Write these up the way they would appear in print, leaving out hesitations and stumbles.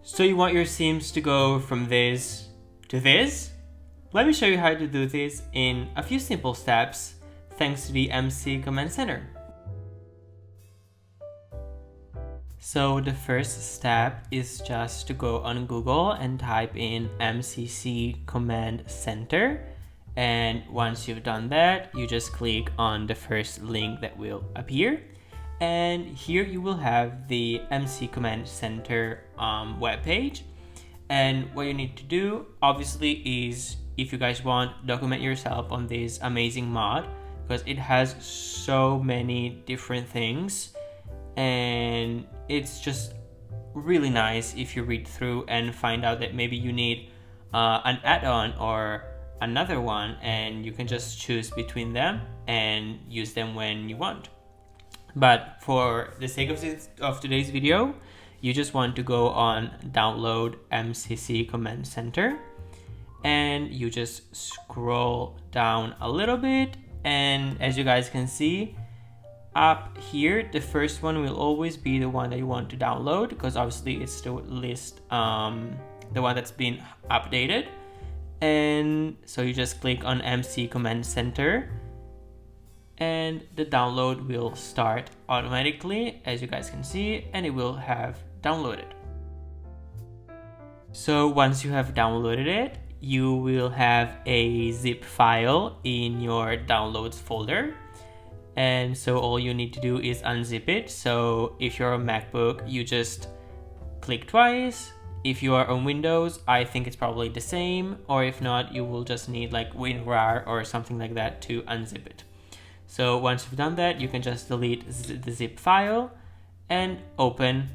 So you want your Sims to go from this to this? Let me show you how to do this in a few simple steps thanks to the MC Command Center. So the first step is just to go on Google and type in MCC Command Center. And once you've done that, you just click on the first link that will appear. And here you will have the MC Command Center webpage. And what you need to do, obviously, is if you guys want, document yourself on this amazing mod because it has so many different things. And it's just really nice if you read through and find out that maybe you need an add-on or another one, and you can just choose between them and use them when you want. But for the sake of today's video, you just want to go on download MCC Command Center, and you just scroll down a little bit, and as you guys can see up here, the first one will always be the one that you want to download because obviously it's the list, the one that's been updated. And so you just click on MC Command Center and the download will start automatically, as you guys can see, and it will have downloaded. So once you have downloaded it, you will have a zip file in your downloads folder. And so all you need to do is unzip it. So if you're on MacBook, you just click twice. If you are on Windows, I think it's probably the same. Or if not, you will just need like WinRAR or something like that to unzip it. So once you've done that, you can just delete the zip file and open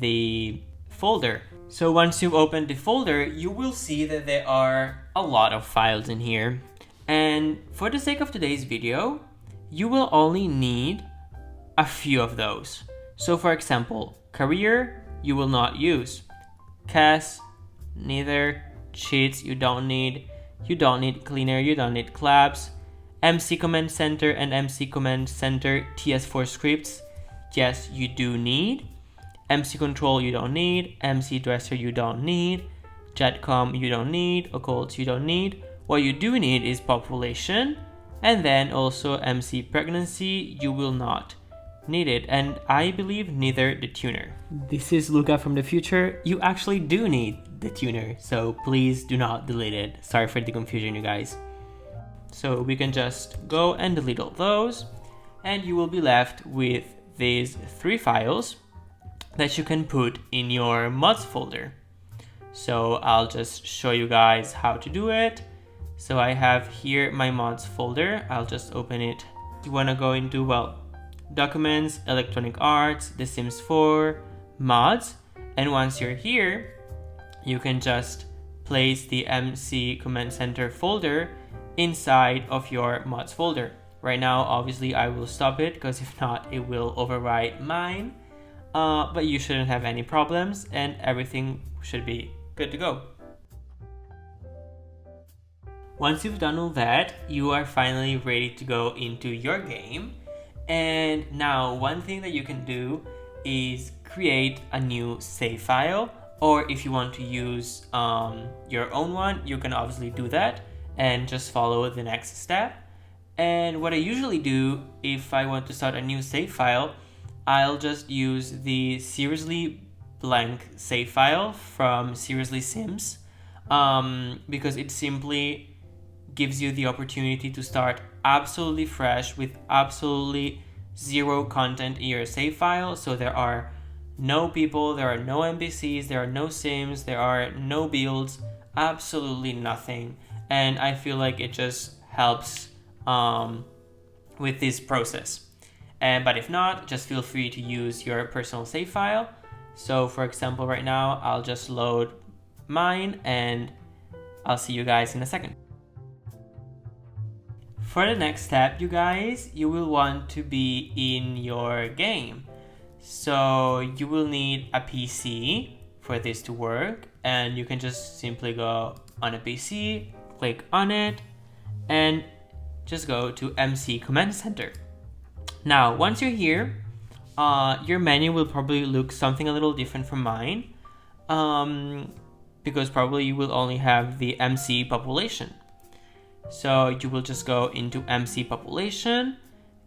the folder. So once you've opened the folder, you will see that there are a lot of files in here. And for the sake of today's video, you will only need a few of those. So for example, career, you will not use. Cast, neither. Cheats, you don't need. You don't need cleaner, you don't need collabs. MC Command Center and MC Command Center TS4 scripts, yes, you do need. MC Control, you don't need. MC Dresser, you don't need. Jetcom, you don't need. Occults, you don't need. What you do need is population. And then also MC Pregnancy, you will not need it. And I believe neither the tuner. This is Luca from the future. You actually do need the tuner, so please do not delete it. Sorry for the confusion, you guys. So we can just go and delete all those, and you will be left with these 3 files that you can put in your mods folder. So I'll just show you guys how to do it. So I have here my mods folder. I'll just open it. You want to go into, well, documents, electronic arts, The Sims 4, mods. And once you're here, you can just place the MC Command Center folder inside of your mods folder. Right now, obviously, I will stop it because if not, it will overwrite mine. But you shouldn't have any problems and everything should be good to go. Once you've done all that, you are finally ready to go into your game. And now one thing that you can do is create a new save file, or if you want to use your own one, you can obviously do that and just follow the next step. And what I usually do if I want to start a new save file, I'll just use the seriously blank save file from Seriously Sims, because it simply gives you the opportunity to start absolutely fresh with absolutely zero content in your save file. So there are no people, there are no NPCs, there are no Sims, there are no builds, absolutely nothing. And I feel like it just helps with this process. But if not, just feel free to use your personal save file. So for example, right now, I'll just load mine and I'll see you guys in a second. For the next step, you guys, you will want to be in your game. So you will need a PC for this to work, and you can just simply go on a PC, click on it, and just go to MC Command Center. Now, once you're here, your menu will probably look something a little different from mine. because probably you will only have the MC population. So you will just go into MC population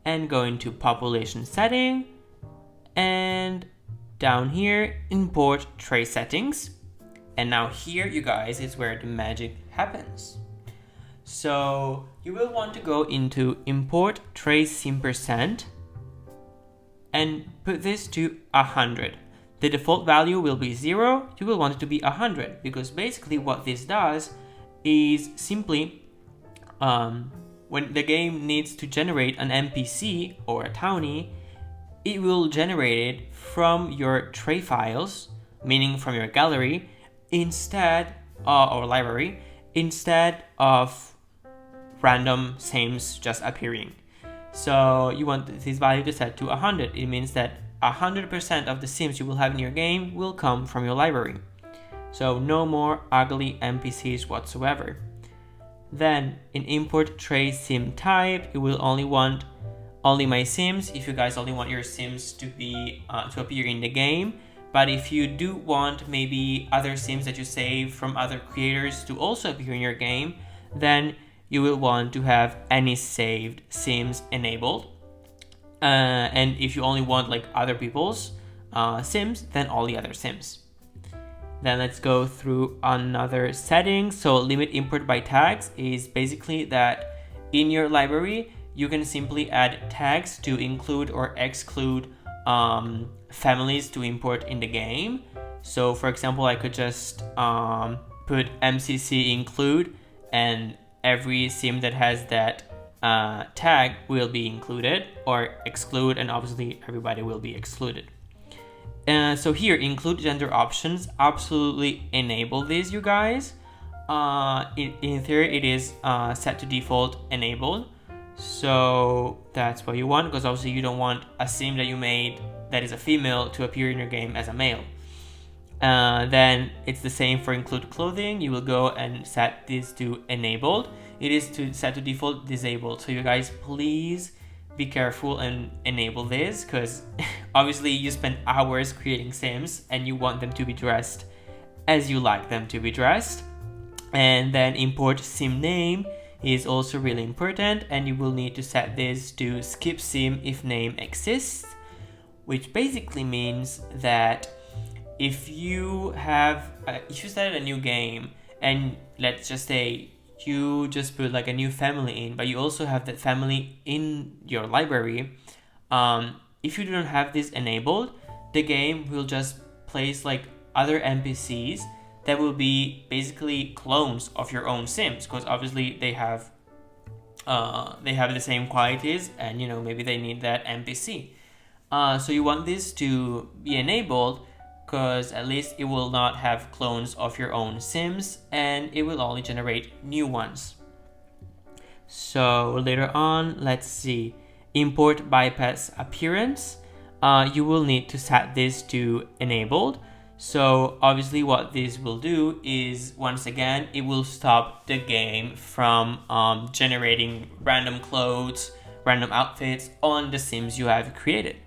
and go into population setting, and down here import tray settings. And now here, you guys, is where the magic happens. So you will want to go into import tray sim percent and put this to 100. The default value will be 0. You will want it to be 100, because basically what this does is simply when the game needs to generate an NPC or a Townie, it will generate it from your tray files, meaning from your gallery, instead or library, instead of random sims just appearing. So you want this value to set to 100. It means that 100% of the sims you will have in your game will come from your library. So no more ugly NPCs whatsoever. Then in import tray sim type, you will only want only my sims if you guys only want your sims to be to appear in the game. But if you do want maybe other sims that you save from other creators to also appear in your game, then you will want to have any saved sims enabled. And if you only want like other people's sims, then all the other sims. Then let's go through another setting. So limit import by tags is basically that in your library, you can simply add tags to include or exclude families to import in the game. So for example, I could just put MCC include, and every sim that has that tag will be included, or exclude, and obviously everybody will be excluded. So here, include gender options, absolutely enable this, you guys. In theory, it is set to default enabled. So that's what you want, because obviously you don't want a sim that you made that is a female to appear in your game as a male. Then it's the same for include clothing. You will go and set this to enabled. It is set to default disabled. So you guys, please be careful and enable this, because obviously you spend hours creating sims and you want them to be dressed as you like them to be dressed. And then import sim name is also really important, and you will need to set this to skip sim if name exists, which basically means that if you started a new game and let's just say you just put like a new family in, but you also have that family in your library, if you don't have this enabled, the game will just place like other NPCs that will be basically clones of your own sims, because obviously they have the same qualities, and maybe they need that NPC. So you want this to be enabled, because at least it will not have clones of your own sims, and it will only generate new ones. So later on, let's see, import bypass appearance. You will need to set this to enabled. So obviously what this will do is, once again, it will stop the game from generating random clothes, random outfits on the sims you have created.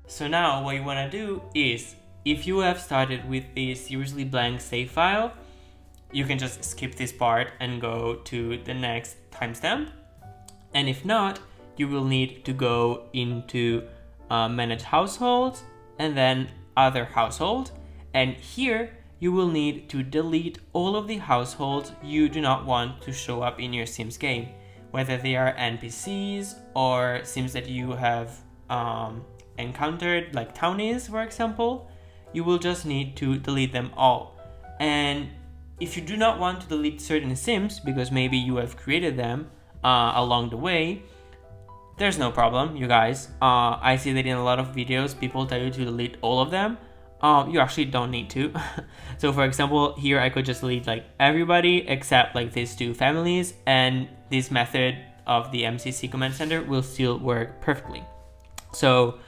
So now what you want to do is, if you have started with a seriously blank save file, you can just skip this part and go to the next timestamp. And if not, you will need to go into manage households and then other household. And here you will need to delete all of the households you do not want to show up in your Sims game, whether they are NPCs or Sims that you have encountered, like Townies, for example. You will just need to delete them all. And if you do not want to delete certain Sims, because maybe you have created them along the way, there's no problem, you guys. I see that in a lot of videos, people tell you to delete all of them. You actually don't need to. So for example, here I could just delete like everybody except like these two families, and this method of the MCC command center will still work perfectly. So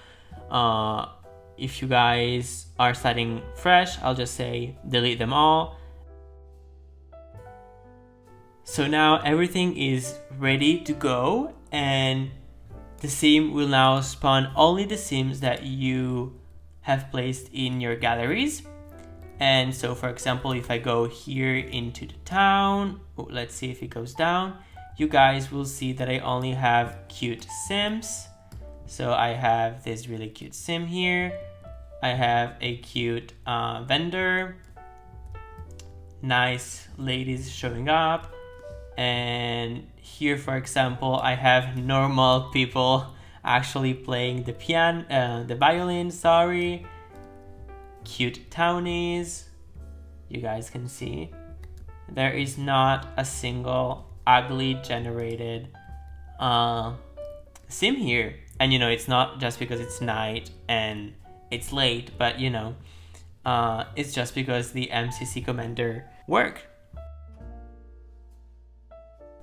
if you guys are starting fresh, I'll just say delete them all. So now everything is ready to go, and the sim will now spawn only the sims that you have placed in your galleries. And so for example, if I go here into the town, let's see if it goes down, you guys will see that I only have cute sims. So I have this really cute sim here. I have a cute vendor, nice ladies showing up. And here, for example, I have normal people actually playing the piano, the violin, sorry. Cute Townies, you guys can see. There is not a single ugly generated sim here. And you know, it's not just because it's night and it's late, but you know, it's just because the MCC commander worked.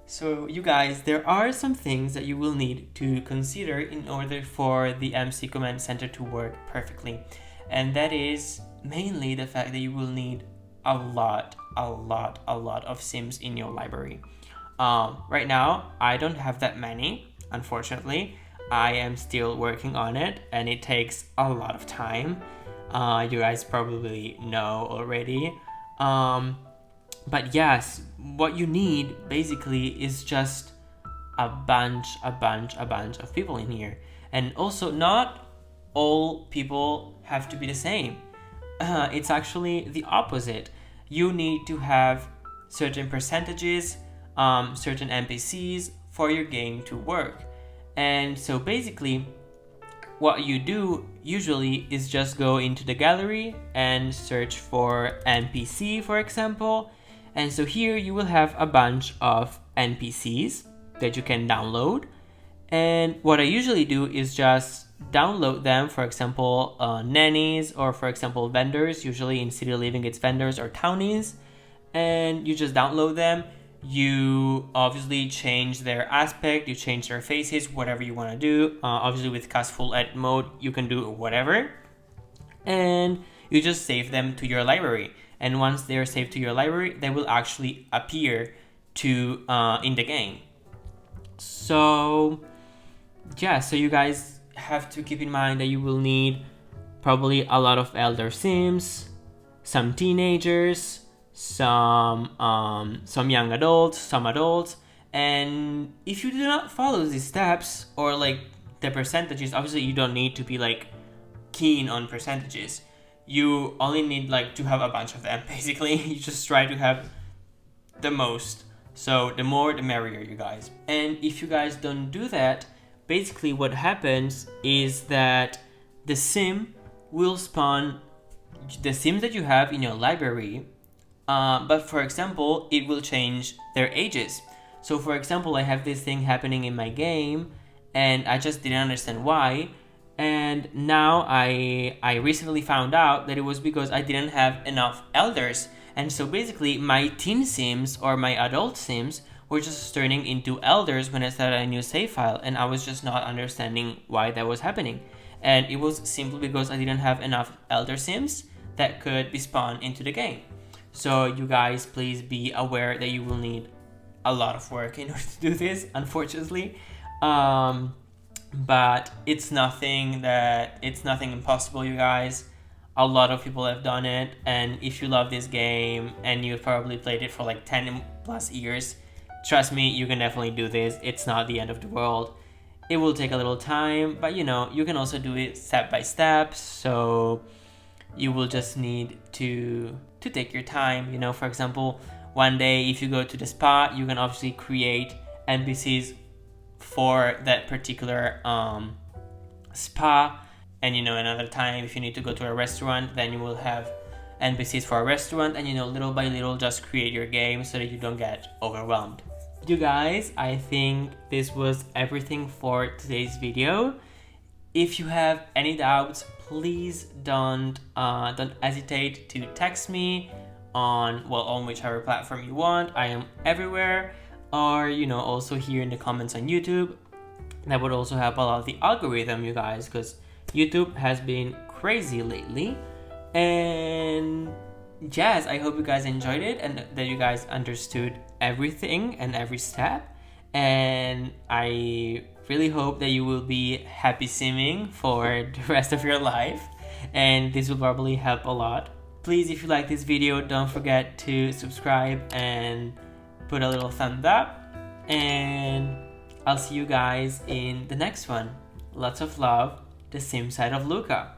So you guys, there are some things that you will need to consider in order for the MC Command Center to work perfectly. And that is mainly the fact that you will need a lot of sims in your library. Right now, I don't have that many, unfortunately. I am still working on it and it takes a lot of time. You guys probably know already. But yes, what you need basically is just a bunch of people in here. And also, not all people have to be the same. It's actually the opposite. You need to have certain percentages, certain NPCs for your game to work. And so basically, what you do usually is just go into the gallery and search for NPC, for example. And so here you will have a bunch of NPCs that you can download. And what I usually do is just download them, for example, nannies, or for example, vendors. Usually in City Living, it's vendors or townies. And you just download them. You obviously change their aspect, you change their faces, whatever you want to do. Obviously with cast full edit mode, you can do whatever. And you just save them to your library. And once they're saved to your library, they will actually appear to in the game. So yeah, so you guys have to keep in mind that you will need probably a lot of elder sims, some teenagers, some young adults, some adults. And if you do not follow these steps or like the percentages, obviously you don't need to be like keen on percentages. You only need like to have a bunch of them. Basically, you just try to have the most. So the more, the merrier, you guys. And if you guys don't do that, basically what happens is that the sim will spawn the sims that you have in your library. But for example, it will change their ages. So for example, I have this thing happening in my game and I just didn't understand why. And now I recently found out that it was because I didn't have enough elders. And so basically my teen sims or my adult sims were just turning into elders when I started a new save file. And I was just not understanding why that was happening. And it was simply because I didn't have enough elder sims that could be spawned into the game. So you guys, please be aware that you will need a lot of work in order to do this, unfortunately. But it's nothing impossible, you guys. A lot of people have done it, and if you love this game and you've probably played it for like 10 plus years, trust me, you can definitely do this. It's not the end of the world. It will take a little time, but you know, you can also do it step by step. So you will just need to take your time. You know, for example, one day if you go to the spa, you can obviously create NPCs for that particular spa. And you know, another time if you need to go to a restaurant, then you will have NPCs for a restaurant. And you know, little by little, just create your game so that you don't get overwhelmed. You guys, I think this was everything for today's video. If you have any doubts, please don't hesitate to text me on whichever platform you want. I am everywhere. Or you know, also here in the comments on YouTube. That would also help a lot of the algorithm, you guys, because YouTube has been crazy lately. And yes, I hope you guys enjoyed it and that you guys understood everything and every step. And I really hope that you will be happy simming for the rest of your life. and this will probably help a lot. Please, if you like this video, don't forget to subscribe and put a little thumbs up, and I'll see you guys in the next one. Lots of love, the Sim Side of Luca.